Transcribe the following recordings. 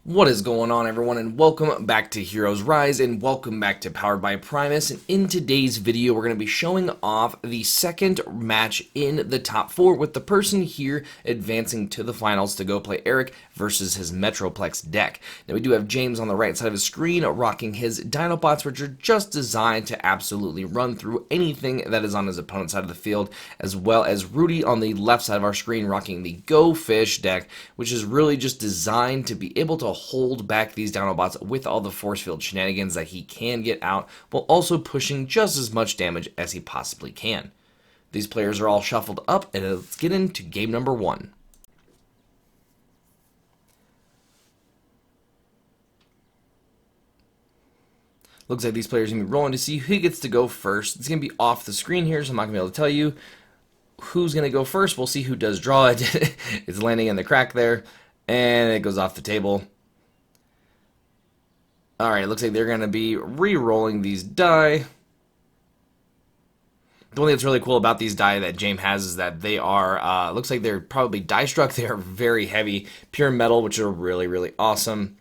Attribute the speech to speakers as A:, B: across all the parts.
A: What is going on, everyone, and welcome back to Heroes Rise, and welcome back to Powered by Primus. And in today's video, we're going to be showing off the second match in the top 4 with the person here advancing to the finals to go play Eric versus his Metroplex deck. Now, we do have James on the right side of his screen rocking his Dinobots, which are just designed to absolutely run through anything that is on his opponent's side of the field, as well as Rudy on the left side of our screen rocking the Go Fish deck, which is really just designed to be able to hold back these Dinobots with all the force field shenanigans that he can get out, while also pushing just as much damage as he possibly can. These players are all shuffled up, and let's get into game number 1. Looks like these players are going to be rolling to see who gets to go first. It's going to be off the screen here, so I'm not going to be able to tell you who's going to go first. We'll see who does draw it. It's landing in the crack there, and it goes off the table. Alright, it looks like they're going to be re-rolling these die. The one thing that's really cool about these die that James has is that they are, looks like they're probably die struck. They are very heavy, pure metal, which are really, really awesome.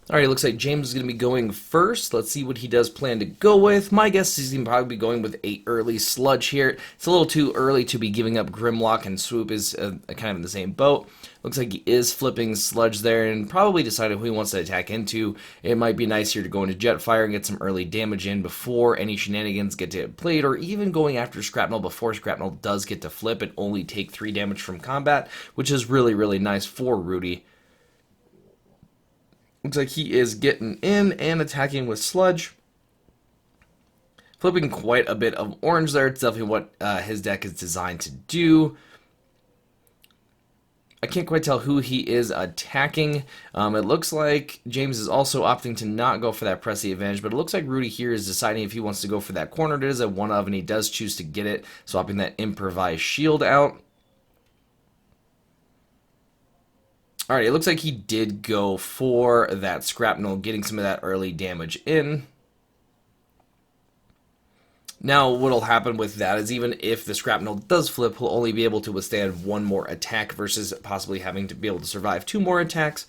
A: Alright, it looks like James is going to be going first. Let's see what he does plan to go with. My guess is he's going to probably be going with a early sludge here. It's a little too early to be giving up Grimlock, and Swoop is kind of in the same boat. Looks like he is flipping sludge there and probably decided who he wants to attack into. It might be nice here to go into Jetfire and get some early damage in before any shenanigans get to played, or even going after Scrapnel before Scrapnel does get to flip and only take 3 damage from combat, which is really, really nice for Rudy. Looks like he is getting in and attacking with sludge. Flipping quite a bit of orange there. It's definitely what his deck is designed to do. I can't quite tell who he is attacking. It looks like James is also opting to not go for that press the advantage, but it looks like Rudy here is deciding if he wants to go for that corner. It is a 1 of, and he does choose to get it, swapping that improvised shield out. Alright, it looks like he did go for that Scrapnel, getting some of that early damage in. Now, what'll happen with that is even if the Scrapnel does flip, he'll only be able to withstand 1 more attack versus possibly having to be able to survive 2 more attacks.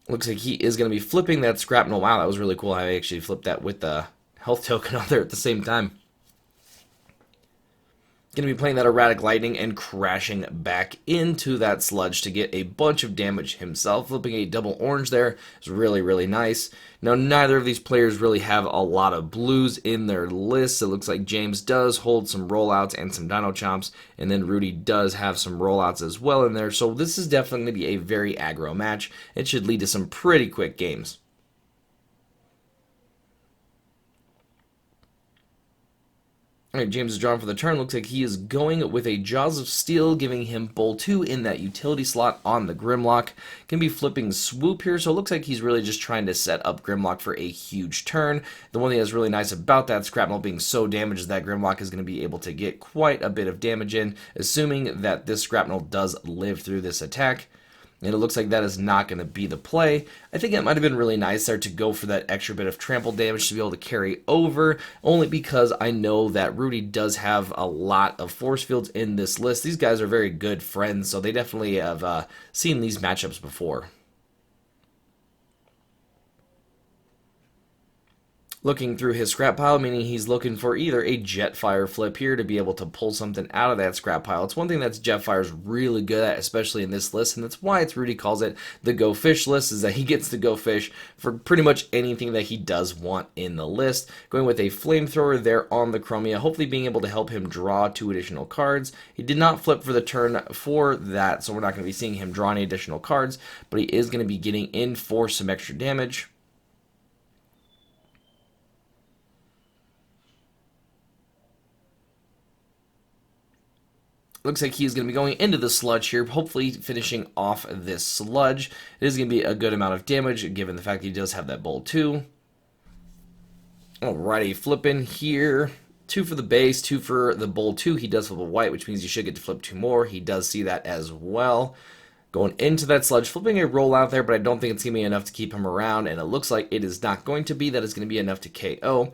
A: Looks like he is going to be flipping that Scrapnel. Wow, that was really cool. I actually flipped that with the health token on there at the same time. Going to be playing that erratic lightning and crashing back into that sludge to get a bunch of damage himself. Flipping a double orange there is really, really nice. Now, neither of these players really have a lot of blues in their list. It looks like James does hold some rollouts and some dino-chomps, and then Rudy does have some rollouts as well in there. So this is definitely going to be a very aggro match. It should lead to some pretty quick games. Alright, James is drawn for the turn. Looks like he is going with a Jaws of Steel, giving him Bowl 2 in that utility slot on the Grimlock. Can be flipping Swoop here, so it looks like he's really just trying to set up Grimlock for a huge turn. The one thing that's really nice about that Scrapnel being so damaged is that Grimlock is going to be able to get quite a bit of damage in, assuming that this Scrapnel does live through this attack. And it looks like that is not going to be the play. I think it might have been really nice there to go for that extra bit of trample damage to be able to carry over, only because I know that Rudy does have a lot of force fields in this list. These guys are very good friends, so they definitely have seen these matchups before. Looking through his scrap pile, meaning he's looking for either a Jetfire flip here to be able to pull something out of that scrap pile. It's one thing that Jetfire's really good at, especially in this list, and that's why Rudy calls it the Go Fish list, is that he gets to go fish for pretty much anything that he does want in the list. Going with a flamethrower there on the Chromia, hopefully being able to help him draw 2 additional cards. He did not flip for the turn for that, so we're not going to be seeing him draw any additional cards, but he is going to be getting in for some extra damage. Looks like he's going to be going into the sludge here, hopefully finishing off this sludge. It is going to be a good amount of damage, given the fact that he does have that Bowl 2. Alrighty, flipping here. 2 for the base, 2 for the Bowl 2. He does flip a white, which means you should get to flip 2 more. He does see that as well. Going into that sludge, flipping a roll out there, but I don't think it's going to be enough to keep him around, and it looks like it is not going to be. That is going to be enough to KO.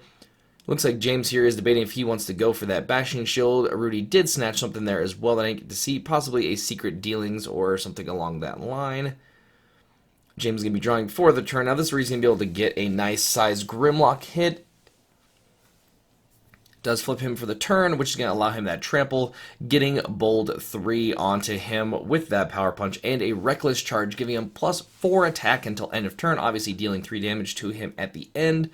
A: Looks like James here is debating if he wants to go for that bashing shield. Rudy did snatch something there as well that I didn't get to see, possibly a secret dealings or something along that line. James is going to be drawing for the turn. Now this is where he's going to be able to get a nice size Grimlock hit. Does flip him for the turn, which is going to allow him that trample, getting bold 3 onto him with that power punch and a reckless charge, giving him +4 attack until end of turn, obviously dealing 3 damage to him at the end.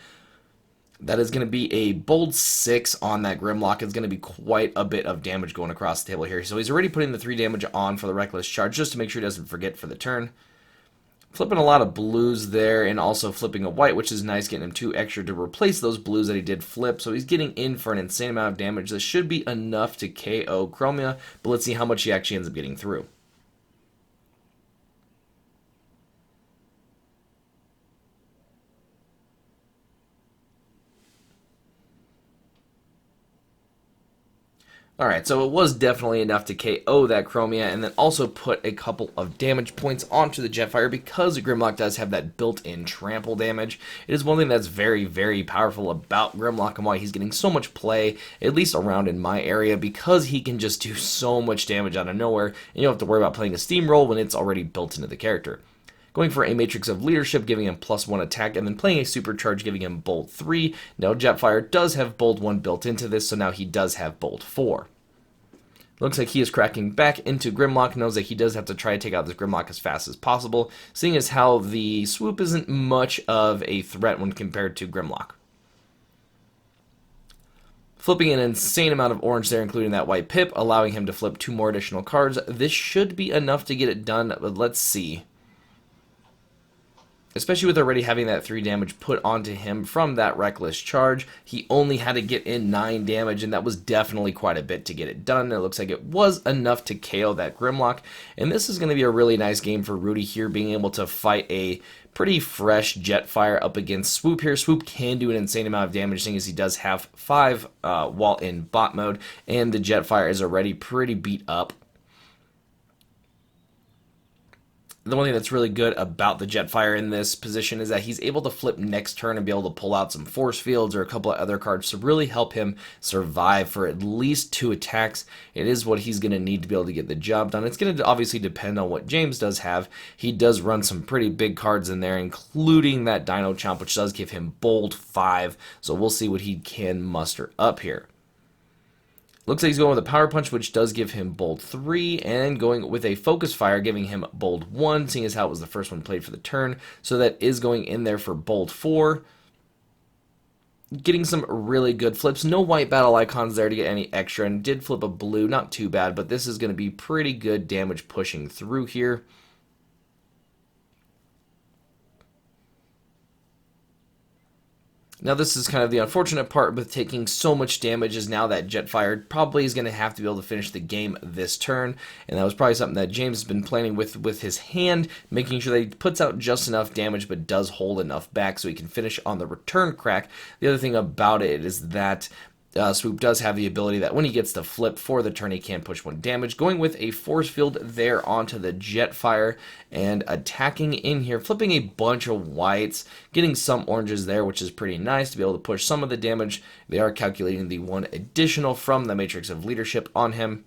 A: That is going to be a bold 6 on that Grimlock. It's going to be quite a bit of damage going across the table here. So he's already putting the 3 damage on for the reckless charge just to make sure he doesn't forget for the turn. Flipping a lot of blues there and also flipping a white, which is nice, getting him 2 extra to replace those blues that he did flip. So he's getting in for an insane amount of damage. This should be enough to KO Chromia, but let's see how much he actually ends up getting through. Alright, so it was definitely enough to KO that Chromia and then also put a couple of damage points onto the Jetfire because Grimlock does have that built-in trample damage. It is one thing that's very, very powerful about Grimlock and why he's getting so much play, at least around in my area, because he can just do so much damage out of nowhere and you don't have to worry about playing a steamroll when it's already built into the character. Going for a Matrix of Leadership, giving him +1 attack, and then playing a Supercharge, giving him Bolt 3. Now, Jetfire does have Bolt 1 built into this, so now he does have Bolt 4. Looks like he is cracking back into Grimlock, knows that he does have to try to take out this Grimlock as fast as possible, seeing as how the swoop isn't much of a threat when compared to Grimlock. Flipping an insane amount of orange there, including that white pip, allowing him to flip 2 more additional cards. This should be enough to get it done, but let's see. Especially with already having that 3 damage put onto him from that reckless charge, he only had to get in 9 damage, and that was definitely quite a bit to get it done. It looks like it was enough to KO that Grimlock, and this is going to be a really nice game for Rudy here, being able to fight a pretty fresh Jetfire up against Swoop here. Swoop can do an insane amount of damage, seeing as he does have 5 while in bot mode, and the Jetfire is already pretty beat up. The one thing that's really good about the Jetfire in this position is that he's able to flip next turn and be able to pull out some force fields or a couple of other cards to really help him survive for at least 2 attacks. It is what he's going to need to be able to get the job done. It's going to obviously depend on what James does have. He does run some pretty big cards in there, including that Dino-chomp, which does give him bold 5. So we'll see what he can muster up here. Looks like he's going with a Power Punch, which does give him Bold 3, and going with a Focus Fire, giving him Bold 1, seeing as how it was the first one played for the turn. So that is going in there for Bold 4. Getting some really good flips. No white battle icons there to get any extra, and did flip a blue, not too bad, but this is going to be pretty good damage pushing through here. Now this is kind of the unfortunate part with taking so much damage, is now that Jetfire probably is going to have to be able to finish the game this turn, and that was probably something that James has been planning with his hand, making sure that he puts out just enough damage but does hold enough back so he can finish on the return crack. The other thing about it is that Swoop does have the ability that when he gets to flip for the turn, he can push 1 damage. Going with a force field there onto the Jetfire and attacking in here, flipping a bunch of whites, getting some oranges there, which is pretty nice to be able to push some of the damage. They are calculating the 1 additional from the Matrix of Leadership on him.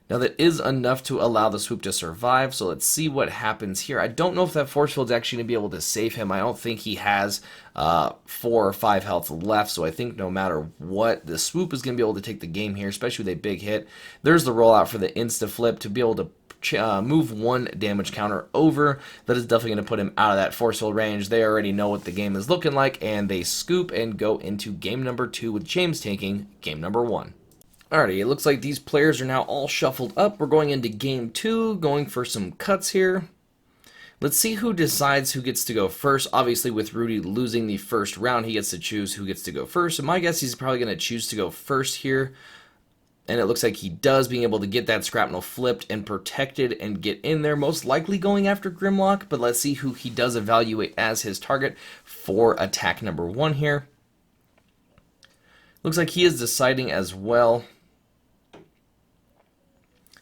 A: Now that is enough to allow the Swoop to survive, so let's see what happens here. I don't know if that force field is actually going to be able to save him. I don't think he has 4 or 5 health left, so I think no matter what, the Swoop is going to be able to take the game here, especially with a big hit. There's the rollout for the insta-flip to be able to move 1 damage counter over. That is definitely going to put him out of that force field range. They already know what the game is looking like, and they scoop and go into game number 2 with James taking game number 1. Alrighty, it looks like these players are now all shuffled up. We're going into game 2, going for some cuts here. Let's see who decides who gets to go first. Obviously, with Rudy losing the first round, he gets to choose who gets to go first. So my guess, he's probably going to choose to go first here. And it looks like he does, being able to get that Scrapnel flipped and protected and get in there, most likely going after Grimlock. But let's see who he does evaluate as his target for attack number 1 here. Looks like he is deciding as well.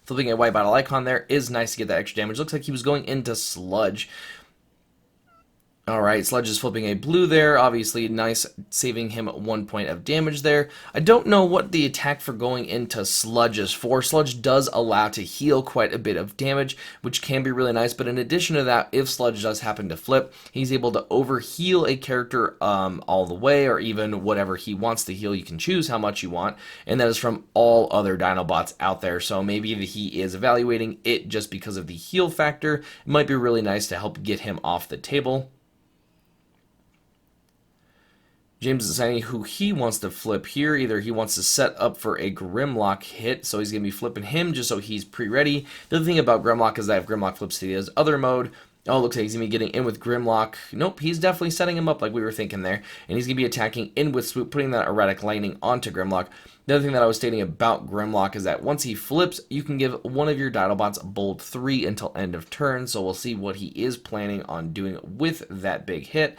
A: Flipping a white battle icon there is nice to get that extra damage. Looks like he was going into Sludge. Alright, Sludge is flipping a blue there, obviously nice, saving him 1 point of damage there. I don't know what the attack for going into Sludge is for. Sludge does allow to heal quite a bit of damage, which can be really nice, but in addition to that, if Sludge does happen to flip, he's able to over-heal a character all the way, or even whatever he wants to heal. You can choose how much you want, and that is from all other Dinobots out there, so maybe he is evaluating it just because of the heal factor. It might be really nice to help get him off the table. James is deciding who he wants to flip here. Either he wants to set up for a Grimlock hit, so he's going to be flipping him just so he's pre-ready. The other thing about Grimlock is that if Grimlock flips to his other mode, oh, looks like he's going to be getting in with Grimlock. Nope, he's definitely setting him up like we were thinking there. And he's going to be attacking in with Swoop, putting that erratic lightning onto Grimlock. The other thing that I was stating about Grimlock is that once he flips, you can give one of your Dinobots bold 3 until end of turn, so we'll see what he is planning on doing with that big hit.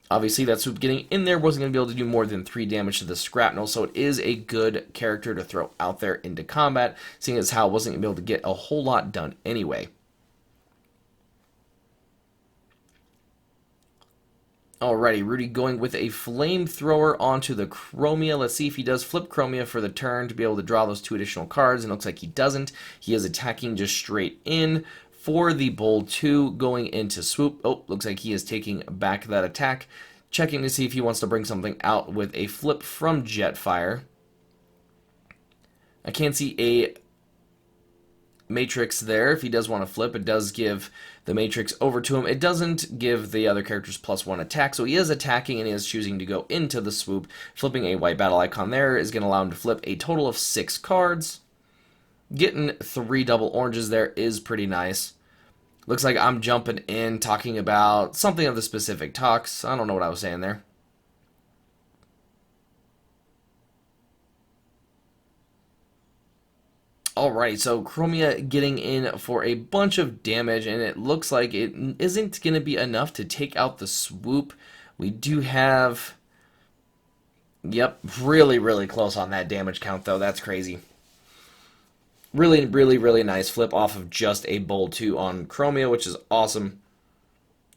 A: Obviously, that Swoop getting in there wasn't going to be able to do more than 3 damage to the Scrapnel, so it is a good character to throw out there into combat, seeing as how it wasn't going to be able to get a whole lot done anyway. Alrighty, Rudy going with a flamethrower onto the Chromia. Let's see if he does flip Chromia for the turn to be able to draw those 2 additional cards, and it looks like he doesn't. He is attacking just straight in for the bold 2 going into Swoop. Oh, looks like he is taking back that attack. Checking to see if he wants to bring something out with a flip from Jetfire. I can't see a Matrix there. If he does want to flip, it does give the Matrix over to him. It doesn't give the other characters +1 attack, so he is attacking and he is choosing to go into the Swoop. Flipping a white battle icon there is going to allow him to flip a total of 6 cards. Getting 3 double oranges there is pretty nice. Looks like I'm jumping in, talking about something of the specific talks. I don't know what I was saying there. Alright, so Chromia getting in for a bunch of damage, and it looks like it isn't going to be enough to take out the Swoop. We do have... Yep, really, really close on that damage count, though. That's crazy. Really, really, really nice flip off of just a bold 2 on Chromia, which is awesome.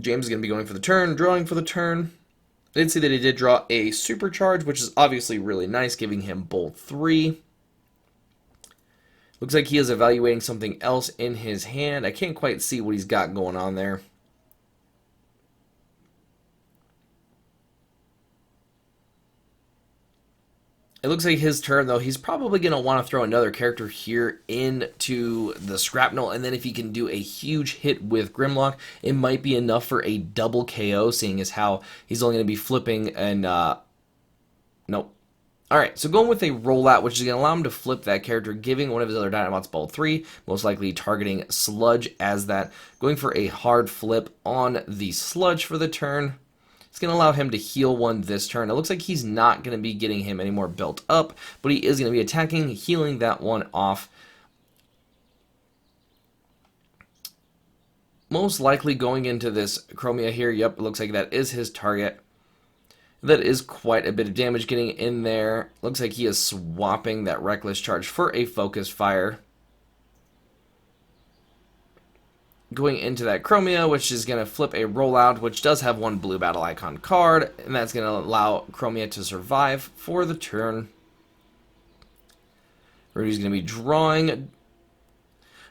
A: James is going to be going for the turn, drawing for the turn. I did see that he did draw a supercharge, which is obviously really nice, giving him bold 3. Looks like he is evaluating something else in his hand. I can't quite see what he's got going on there. It looks like his turn, though. He's probably going to want to throw another character here into the Scrapnel, and then if he can do a huge hit with Grimlock, it might be enough for a double KO, seeing as how he's only going to be flipping and, nope. Alright, so going with a rollout, which is going to allow him to flip that character, giving one of his other Dinobots bold 3, most likely targeting Sludge as that. Going for a hard flip on the Sludge for the turn. It's going to allow him to heal 1 this turn. It looks like he's not going to be getting him any more built up, but he is going to be attacking, healing that 1 off. Most likely going into this Chromia here. Yep, it looks like that is his target. That is quite a bit of damage getting in there. Looks like he is swapping that Reckless Charge for a Focus Fire. Going into that Chromia, which is going to flip a rollout, which does have 1 blue battle icon card, and that's going to allow Chromia to survive for the turn. Rudy's going to be drawing.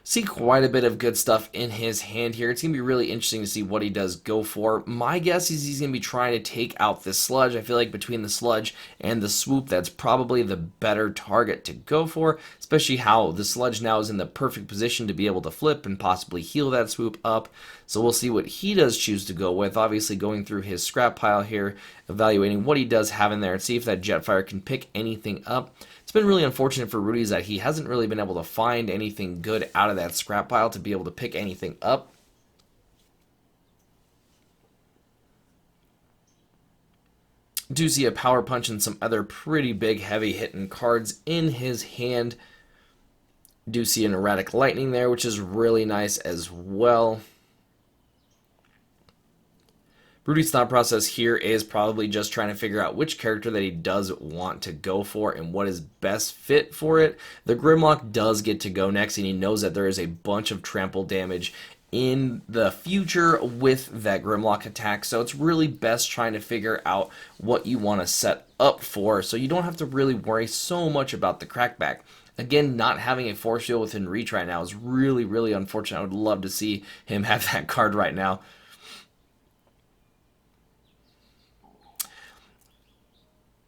A: See quite a bit of good stuff in his hand here. It's going to be really interesting to see what he does go for. My guess is he's going to be trying to take out this Sludge. I feel like between the Sludge and the Swoop, that's probably the better target to go for, especially how the Sludge now is in the perfect position to be able to flip and possibly heal that Swoop up. So we'll see what he does choose to go with. Obviously going through his scrap pile here, evaluating what he does have in there, and see if that Jetfire can pick anything up. It's been really unfortunate for Rudy that he hasn't really been able to find anything good out of that scrap pile to be able to pick anything up. Do see a Power Punch and some other pretty big heavy hitting cards in his hand. Do see an Erratic Lightning there, which is really nice as well. Rudy's thought process here is probably just trying to figure out which character that he does want to go for and what is best fit for it. The Grimlock does get to go next, and he knows that there is a bunch of trample damage in the future with that Grimlock attack. So it's really best trying to figure out what you want to set up for so you don't have to really worry so much about the crackback. Again, not having a force field within reach right now is really, really unfortunate. I would love to see him have that card right now.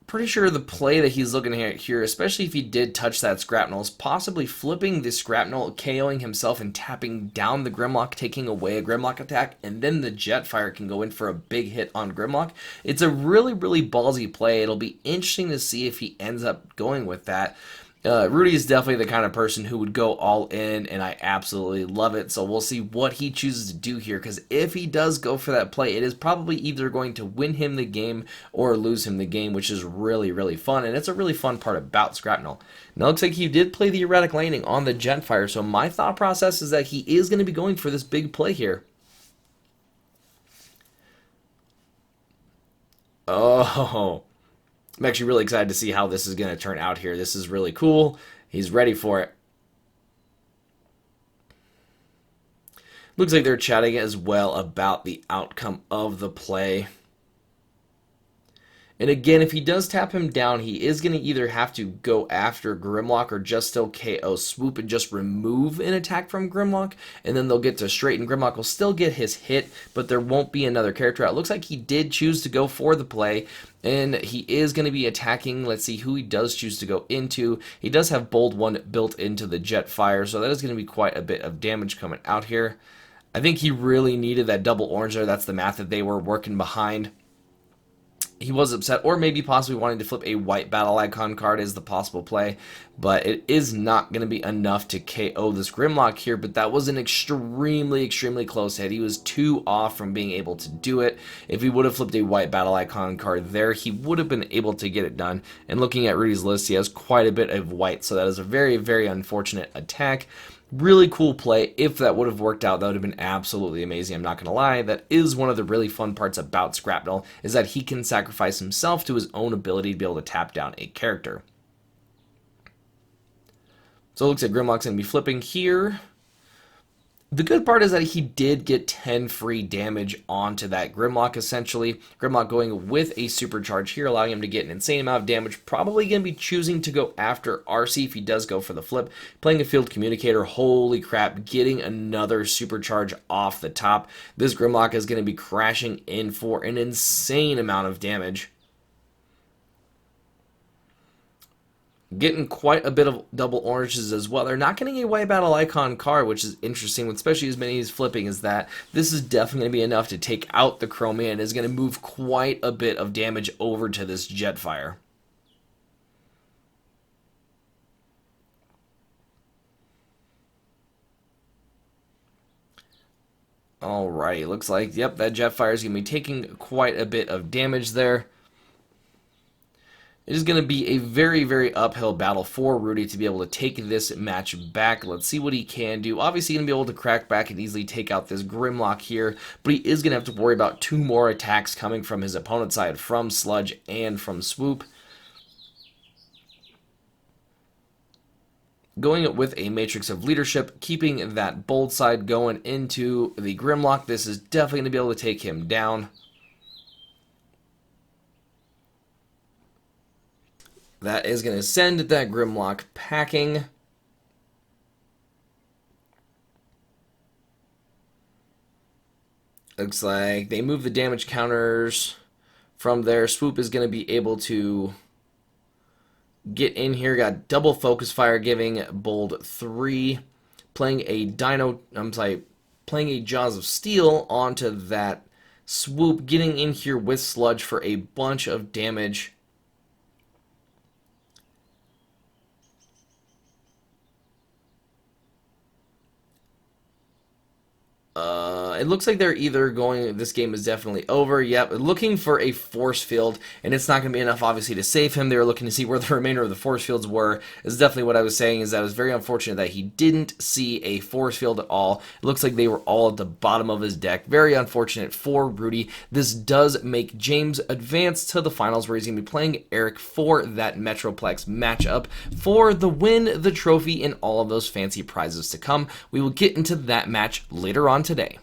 A: Pretty sure the play that he's looking at here, especially if he did touch that Scrapnel, is possibly flipping the Scrapnel, KOing himself and tapping down the Grimlock, taking away a Grimlock attack, and then the Jetfire can go in for a big hit on Grimlock. It's a really, really ballsy play. It'll be interesting to see if he ends up going with that. Rudy is definitely the kind of person who would go all in, and I absolutely love it. So we'll see what he chooses to do here, because if he does go for that play, it is probably either going to win him the game or lose him the game, which is really, really fun, and it's a really fun part about Scrapnel. Now, it looks like he did play the erratic landing on the Jetfire, so my thought process is that he is going to be going for this big play here. Oh, I'm actually really excited to see how this is going to turn out here. This is really cool. He's ready for it. Looks like they're chatting as well about the outcome of the play. And again, if he does tap him down, he is going to either have to go after Grimlock or just still KO Swoop and just remove an attack from Grimlock, and then they'll get to straight, and Grimlock will still get his hit, but there won't be another character out. It looks like he did choose to go for the play, and he is going to be attacking. Let's see who he does choose to go into. He does have Bold 1 built into the Jetfire, so that is going to be quite a bit of damage coming out here. I think he really needed that double orange there. That's the math that they were working behind. He was upset, or maybe possibly wanting to flip a white battle icon card is the possible play, but it is not going to be enough to KO this Grimlock here, but that was an extremely, extremely close hit. He was 2 off from being able to do it. If he would have flipped a white battle icon card there, he would have been able to get it done, and looking at Rudy's list, he has quite a bit of white, so that is a very, very unfortunate attack. Really cool play. If that would have worked out, that would have been absolutely amazing. I'm not going to lie. That is one of the really fun parts about Scrapnel, is that he can sacrifice himself to his own ability to be able to tap down a character. So it looks like Grimlock's going to be flipping here. The good part is that he did get 10 free damage onto that Grimlock, essentially. Grimlock going with a supercharge here, allowing him to get an insane amount of damage. Probably going to be choosing to go after RC if he does go for the flip. Playing a field communicator, holy crap, getting another supercharge off the top. This Grimlock is going to be crashing in for an insane amount of damage. Getting quite a bit of double oranges as well. They're not getting a white battle icon card, which is interesting, especially as many as flipping as that. This is definitely going to be enough to take out the Chromia and is going to move quite a bit of damage over to this Jetfire. Alrighty, looks like, yep, that Jetfire is going to be taking quite a bit of damage there. It is going to be a very, very uphill battle for Rudy to be able to take this match back. Let's see what he can do. Obviously, going to be able to crack back and easily take out this Grimlock here, but he is going to have to worry about 2 more attacks coming from his opponent's side, from Sludge and from Swoop. Going with a Matrix of Leadership, keeping that bold side going into the Grimlock. This is definitely going to be able to take him down. That is going to send that Grimlock packing. Looks like they move the damage counters from there. Swoop is going to be able to get in here. Got double focus fire, giving Bold 3. Playing a playing a Jaws of Steel onto that Swoop. Getting in here with Sludge for a bunch of damage. It looks like they're either going, this game is definitely over. Yep, looking for a force field, and it's not going to be enough, obviously, to save him. They were looking to see where the remainder of the force fields were. Is definitely what I was saying, is that it was very unfortunate that he didn't see a force field at all. It looks like they were all at the bottom of his deck. Very unfortunate for Rudy. This does make James advance to the finals, where he's going to be playing Eric for that Metroplex matchup for the win, the trophy, and all of those fancy prizes to come. We will get into that match later on today.